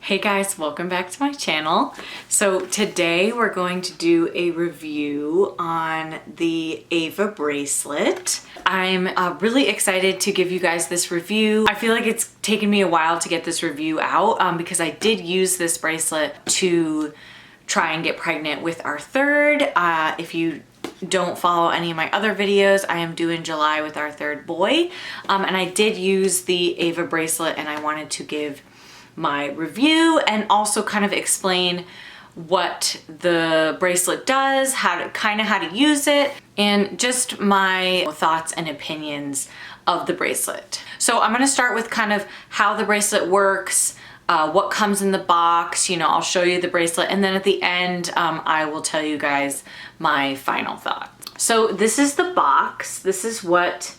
Hey guys, welcome back to my channel. So today we're going to do a review on the Ava Bracelet. I'm really excited to give you guys this review. I feel like it's taken me a while to get this review out because I did use this bracelet to try and get pregnant with our third. If you don't follow any of my other videos, I am due in July with our third boy. And I did use the Ava bracelet and I wanted to give my review and also kind of explain what the bracelet does, how to use it, and just my thoughts and opinions of the bracelet. So I'm going to start with kind of how the bracelet works, what comes in the box, I'll show you the bracelet, and then at the end I will tell you guys my final thoughts. So this is the box. This is what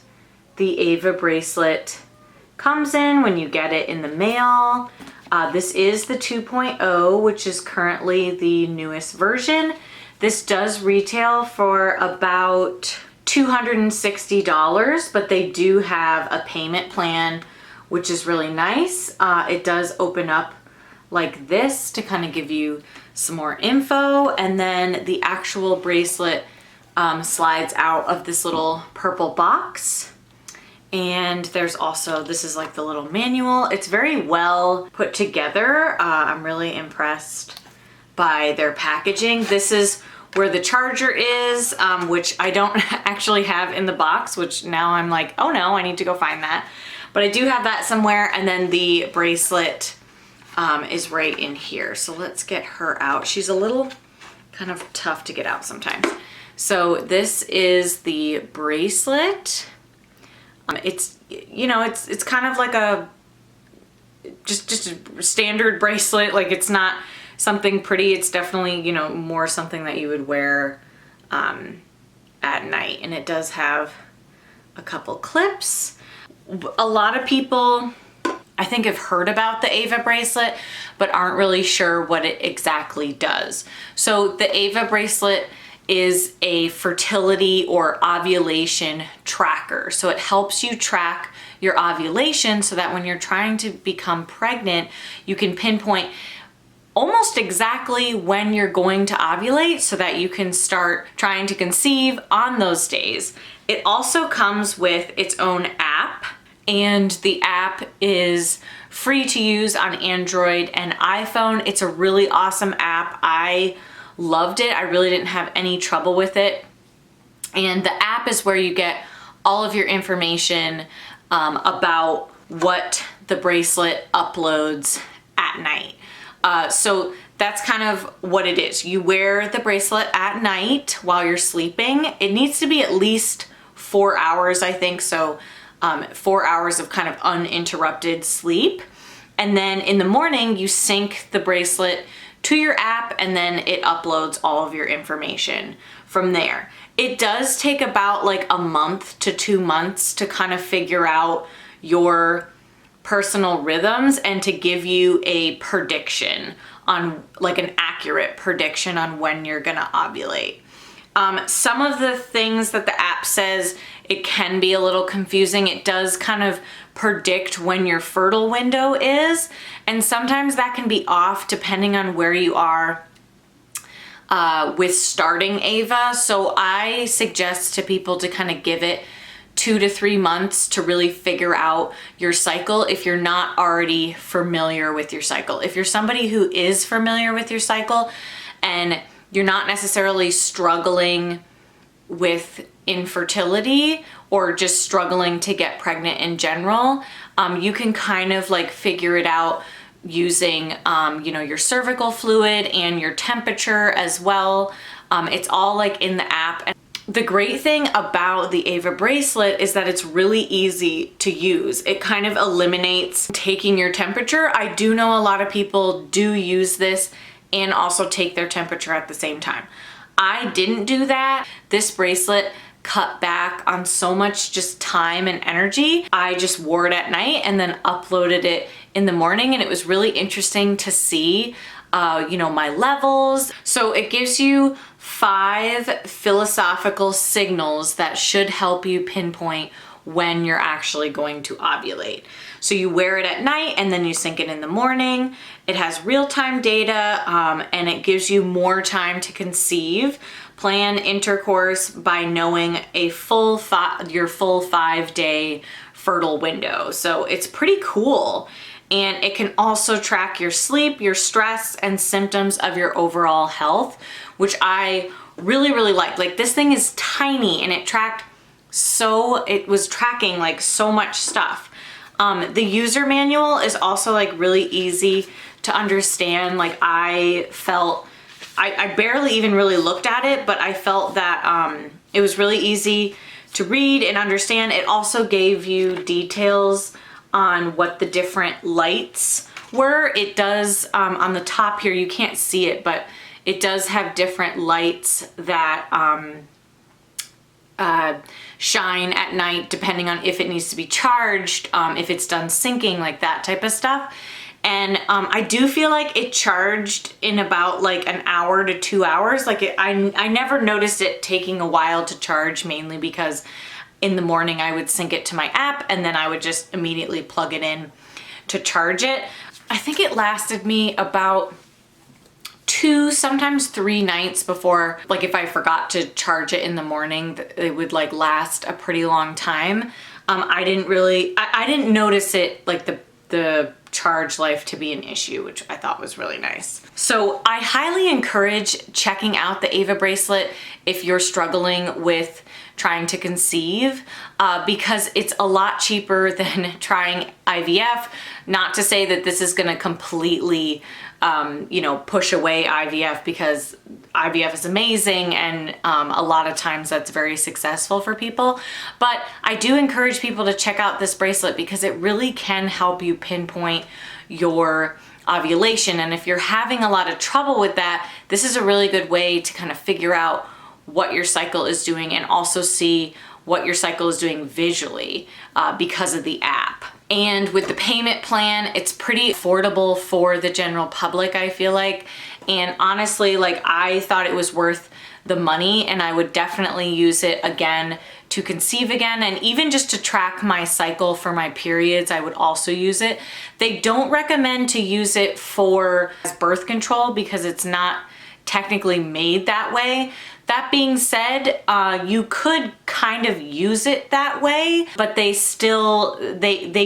the Ava bracelet comes in when you get it in the mail. This is the 2.0, which is currently the newest version. This does retail for about $260, but they do have a payment plan, which is really nice. It does open up like this to kind of give you some more info, and then the actual bracelet slides out of this little purple box. And there's also, this is like the little manual. It's very well put together. I'm really impressed by their packaging. This is where the charger is, which I don't actually have in the box, which now I'm like, oh no, I need to go find that. But I do have that somewhere. And then the bracelet is right in here. So let's get her out. She's a little kind of tough to get out sometimes. So this is the bracelet. It's kind of like a just a standard bracelet. Like, it's not something pretty. It's definitely, more something that you would wear at night. And it does have a couple clips. A lot of people, I think, have heard about the Ava bracelet, but aren't really sure what it exactly does. So the Ava bracelet is a fertility or ovulation tracker. So it helps you track your ovulation so that when you're trying to become pregnant, you can pinpoint almost exactly when you're going to ovulate so that you can start trying to conceive on those days. It also comes with its own app, and the app is free to use on Android and iPhone. It's a really awesome app. I loved it. I really didn't have any trouble with it. And the app is where you get all of your information about what the bracelet uploads at night. So that's kind of what it is. You wear the bracelet at night while you're sleeping. It needs to be at least 4 hours, I think. So 4 hours of kind of uninterrupted sleep. And then in the morning, you sync the bracelet to your app, and then it uploads all of your information from there. It does take about like a month to 2 months to kind of figure out your personal rhythms and to give you a prediction on, like, an accurate prediction on when you're gonna ovulate. Some of the things that the app says, it can be a little confusing. It does kind of predict when your fertile window is, and sometimes that can be off depending on where you are with starting Ava. So I suggest to people to kind of give it 2 to 3 months to really figure out your cycle if you're not already familiar with your cycle. If you're somebody who is familiar with your cycle and you're not necessarily struggling with infertility or just struggling to get pregnant in general, you can kind of like figure it out using your cervical fluid and your temperature as well. It's all like in the app. And the great thing about the Ava bracelet is that it's really easy to use. It kind of eliminates taking your temperature. I do know a lot of people do use this and also take their temperature at the same time. I didn't do that. This bracelet cut back on so much just time and energy. I just wore it at night and then uploaded it in the morning, and it was really interesting to see my levels. So it gives you 5 philosophical signals that should help you pinpoint when you're actually going to ovulate. So you wear it at night and then you sync it in the morning. It has real-time data and it gives you more time to conceive, plan intercourse by knowing your full 5-day fertile window. So it's pretty cool. And it can also track your sleep, your stress, and symptoms of your overall health, which I really, really like. Like, this thing is tiny and it was tracking like so much stuff. The user manual is also like really easy to understand. Like, I barely even really looked at it, but I felt that it was really easy to read and understand. It also gave you details on what the different lights were. It does, on the top here, you can't see it, but it does have different lights that shine at night depending on if it needs to be charged, if it's done syncing, like that type of stuff. And I do feel like it charged in about like an hour to 2 hours. Like, I never noticed it taking a while to charge, mainly because in the morning I would sync it to my app and then I would just immediately plug it in to charge it. I think it lasted me about 2, sometimes 3 nights before, like, if I forgot to charge it in the morning, it would like last a pretty long time. I didn't notice it, like the charge life, to be an issue, which I thought was really nice. So I highly encourage checking out the Ava Bracelet if you're struggling with trying to conceive, because it's a lot cheaper than trying IVF. Not to say that this is gonna completely, push away IVF, because IVF is amazing and a lot of times that's very successful for people. But I do encourage people to check out this bracelet because it really can help you pinpoint your ovulation. And if you're having a lot of trouble with that, this is a really good way to kind of figure out what your cycle is doing and also see what your cycle is doing visually because of the app. And with the payment plan, it's pretty affordable for the general public, I feel like. And honestly, like, I thought it was worth the money, and I would definitely use it again to conceive again, and even just to track my cycle for my periods, I would also use it. They don't recommend to use it for birth control because it's not technically made that way. That being said, you could kind of use it that way, but they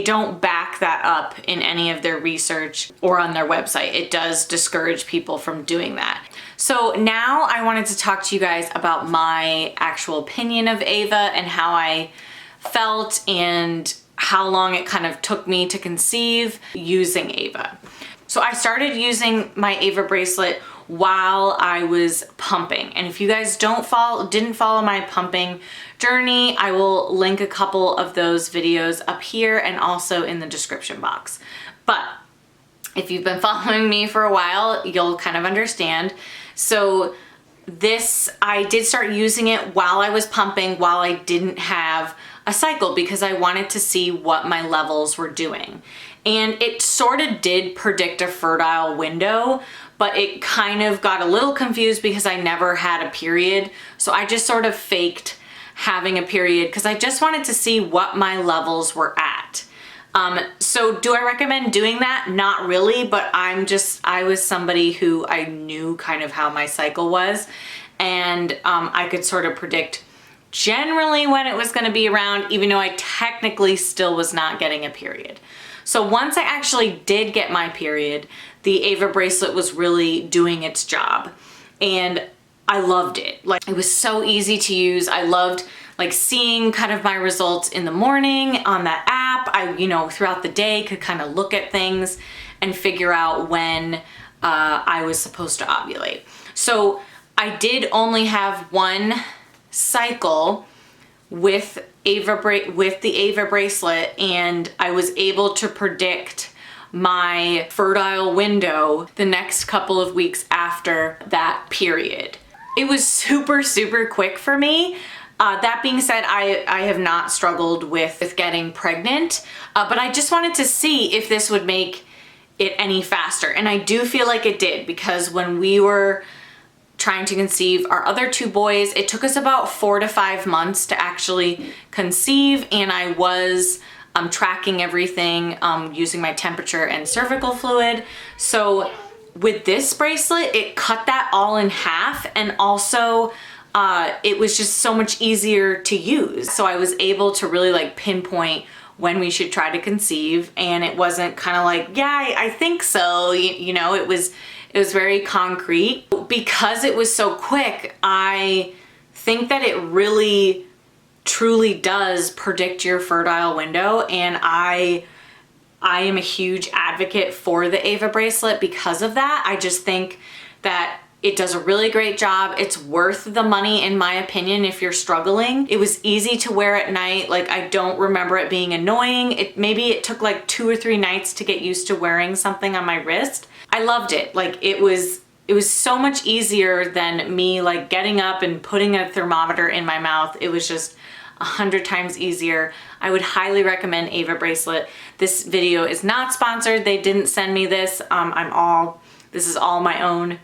don't back that up in any of their research or on their website. It does discourage people from doing that. So now I wanted to talk to you guys about my actual opinion of Ava and how I felt and how long it kind of took me to conceive using Ava. So I started using my Ava bracelet while I was pumping. And if you guys didn't follow my pumping journey, I will link a couple of those videos up here and also in the description box. But if you've been following me for a while, you'll kind of understand. So I did start using it while I was pumping, while I didn't have a cycle, because I wanted to see what my levels were doing. And it sort of did predict a fertile window, but it kind of got a little confused because I never had a period. So I just sort of faked having a period because I just wanted to see what my levels were at. So do I recommend doing that? Not really, but I was somebody who I knew kind of how my cycle was, and I could sort of predict generally when it was gonna be around, even though I technically still was not getting a period. So once I actually did get my period, the Ava bracelet was really doing its job, and I loved it. Like, it was so easy to use. I loved like seeing kind of my results in the morning on that app. I, throughout the day could kind of look at things and figure out when I was supposed to ovulate. So I did only have one cycle with the Ava bracelet, and I was able to predict my fertile window the next couple of weeks after that period. It was super, super quick for me. That being said, I have not struggled with getting pregnant, but I just wanted to see if this would make it any faster. And I do feel like it did, because when we were trying to conceive our other two boys. It took us about 4 to 5 months to actually conceive, and I was tracking everything using my temperature and cervical fluid. So with this bracelet, it cut that all in half, and also it was just so much easier to use. So I was able to really like pinpoint when we should try to conceive, and it wasn't kind of like, yeah, I think so. You know, it was very concrete. Because it was so quick, I think that it really truly does predict your fertile window, and I am a huge advocate for the Ava bracelet because of that. I just think that it does a really great job. It's worth the money in my opinion if you're struggling. It was easy to wear at night. Like, I don't remember it being annoying. Maybe it took like 2 or 3 nights to get used to wearing something on my wrist. I loved it. Like, it was so much easier than me like getting up and putting a thermometer in my mouth. It was just 100 times easier. I would highly recommend Ava bracelet. This video is not sponsored. They didn't send me this. This is all my own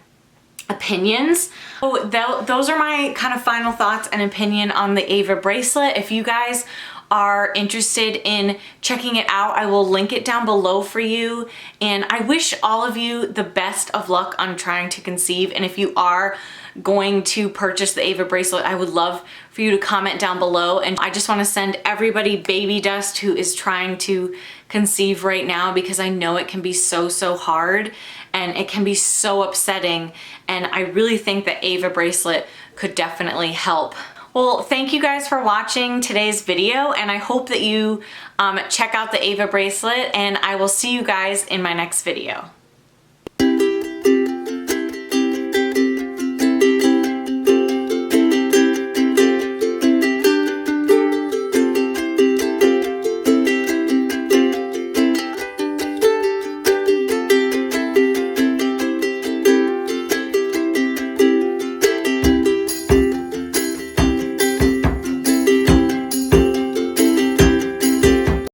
opinions. So those are my kind of final thoughts and opinion on the Ava bracelet. If you guys are interested in checking it out, I will link it down below for you. And I wish all of you the best of luck on trying to conceive. And if you are going to purchase the Ava bracelet, I would love for you to comment down below. And I just want to send everybody baby dust who is trying to conceive right now, because I know it can be so hard and it can be so upsetting. And I really think that Ava bracelet could definitely help. Well, thank you guys for watching today's video, and I hope that you check out the Ava bracelet, and I will see you guys in my next video.